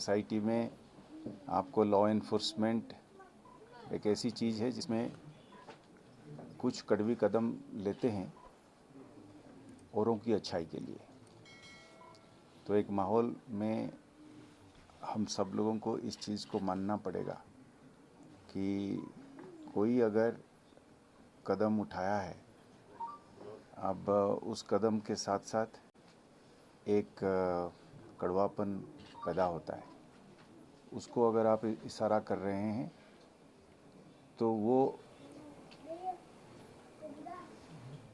Society में आपको law enforcement एक ऐसी चीज़ है जिसमें कुछ कड़वी कदम लेते हैं औरों की अच्छाई के लिए। तो एक माहौल में हम सब लोगों को इस चीज़ को मानना पड़ेगा कि कोई अगर कदम उठाया है, अब उस कदम के साथ साथ एक कड़वापन पैदा होता है। उसको अगर आप इशारा कर रहे हैं तो वो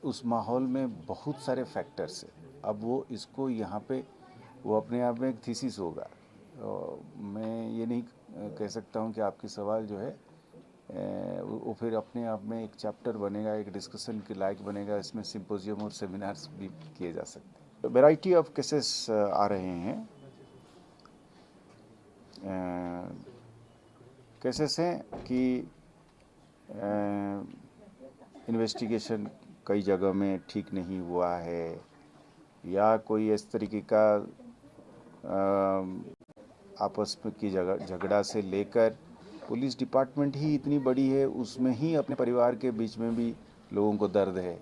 उस माहौल में बहुत सारे फैक्टर्स हैं। अब वो इसको यहाँ पे वो अपने आप में एक थीसिस होगा। मैं ये नहीं कह सकता हूँ कि आपकी सवाल जो है वो फिर अपने आप में एक चैप्टर बनेगा, एक डिस्कशन के लायक बनेगा। इसमें सिंपोजियम और सेमिनार्स भी किए जा सकते हैं। वैरायटी ऑफ केसेस आ रहे हैं। केसेस हैं कि इन्वेस्टिगेशन कई जगह में ठीक नहीं हुआ है या कोई इस तरीके का आपस में की झगड़ा से लेकर पुलिस डिपार्टमेंट ही इतनी बड़ी है, उसमें ही अपने परिवार के बीच में भी लोगों को दर्द है।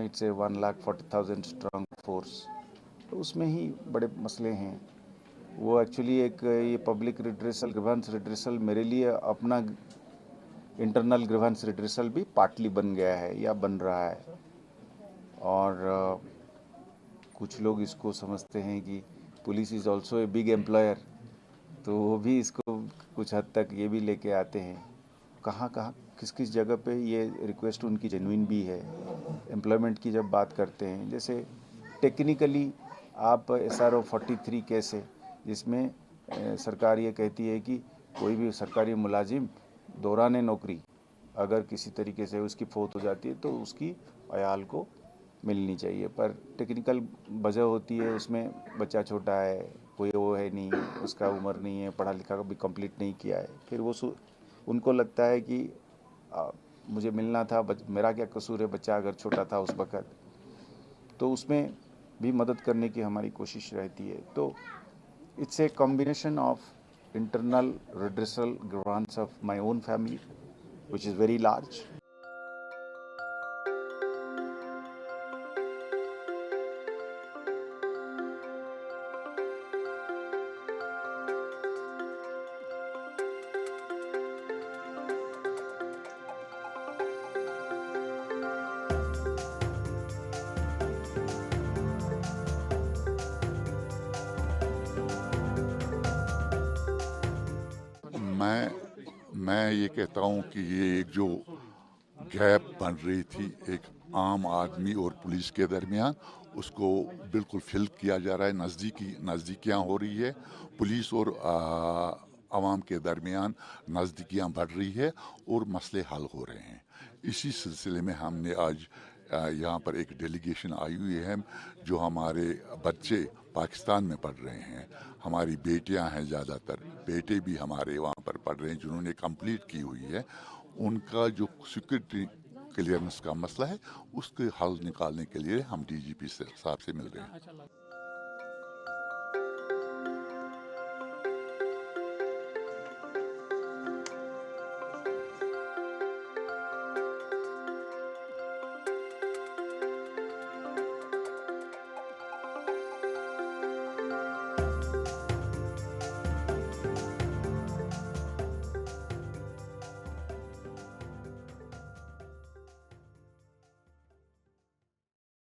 इट्स ए 1,40,000 स्ट्रांग फोर्स, तो उसमें ही बड़े मसले हैं। वो एक्चुअली एक ये पब्लिक रिड्रेसल, ग्रीवेंस रिड्रेसल मेरे लिए अपना इंटरनल ग्रीवेंस रिड्रेसल भी पार्टली बन गया है या बन रहा है। और कुछ लोग इसको समझते हैं कि police is also a big employer, तो वो भी इसको कुछ हद तक ये भी लेके आते हैं। कहाँ कहाँ किस किस जगह पे ये रिक्वेस्ट उनकी जेन्युइन भी है। एम्प्लॉयमेंट की जब बात करते हैं, जैसे टेक्निकली आप SRO 43 केस है जिसमें सरकार ये कहती है कि कोई भी सरकारी मुलाजिम दौरान नौकरी अगर किसी तरीके से उसकी फौत हो जाती है तो उसकी अयाल को मिलनी चाहिए, पर टेक्निकल वजह होती है, उसमें बच्चा छोटा है, कोई वो है नहीं, उसका उम्र नहीं है, पढ़ा लिखा भी कंप्लीट नहीं किया है, फिर वो उनको लगता है कि मुझे मिलना था, मेरा क्या कसूर है, बच्चा अगर छोटा था उस वक़्त, तो उसमें भी मदद करने की हमारी कोशिश रहती है। तो it's a combination of internal redressal grants of my own family which is very large. मैं ये कहता हूँ कि ये एक जो गैप बन रही थी एक आम आदमी और पुलिस के दरमियान, उसको बिल्कुल फिल किया जा रहा है। नज़दीकियाँ हो रही है, पुलिस और आवाम के दरमियान नज़दीकियाँ बढ़ रही है और मसले हल हो रहे हैं। इसी सिलसिले में हमने आज यहाँ पर एक डेलीगेशन आई हुई है। जो हमारे बच्चे पाकिस्तान में पढ़ रहे हैं, हमारी बेटियां हैं, ज़्यादातर बेटे भी हमारे वहाँ पर पढ़ रहे हैं जिन्होंने कंप्लीट की हुई है, उनका जो सिक्योरिटी क्लियरेंस का मसला है उसके हल निकालने के लिए हम DGP साहब से मिल रहे हैं।